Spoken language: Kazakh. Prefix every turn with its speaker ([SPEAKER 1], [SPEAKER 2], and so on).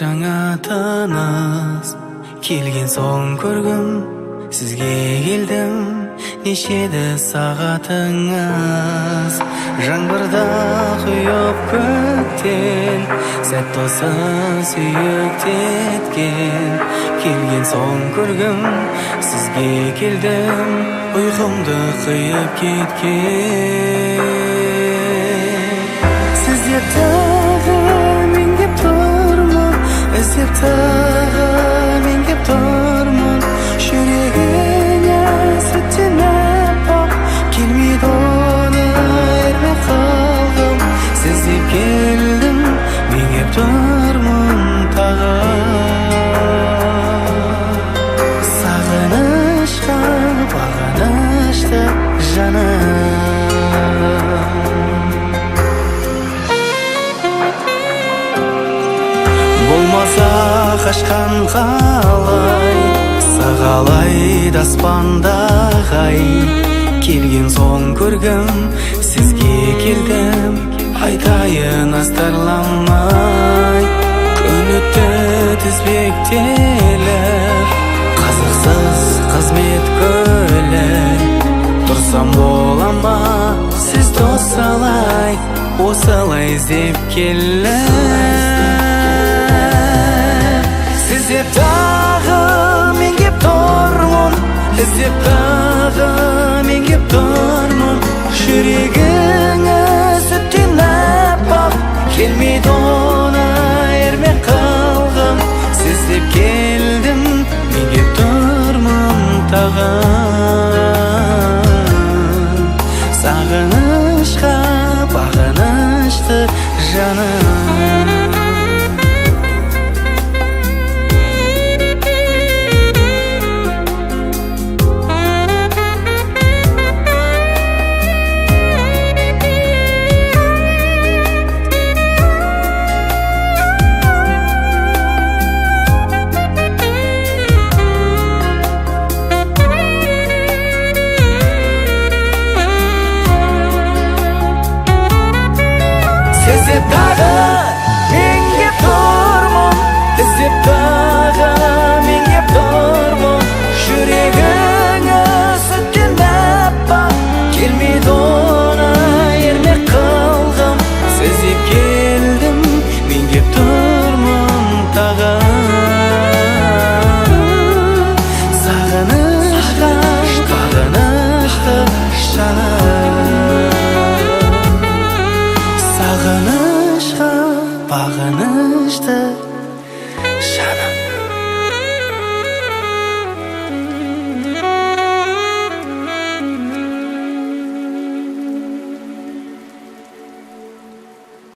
[SPEAKER 1] жаңа тыныс келген соң көргім сізге келдім нешеді сағатыңыз жаңбырда құйып көктен сәт осы сүйіктеткен келген соң көргім сізге келдім ұйқымды қиып кеткен сіздер тағы мен кеп тұрмын іздеп тағы мен кеп тұрмын жүрегіне сөттен аппақ келмейді оны ермей қалғым сіз деп келдім мен кеп тұрмын тағы сағынышқа бағынышты жаным болмаса қашқан қалай сағалайды аспандағай келген соң көргім сізге келдім айтайын астарламай күн өтті тізбектеліп қызықсыз қызмет көлік тұрсам бола ма сіз досалай осылай іздеп келіп іздеп тағы мен кеп тұрмын іздеп тағы мен кеп тұрмын жүрегіңе сөттен аппақ келмейді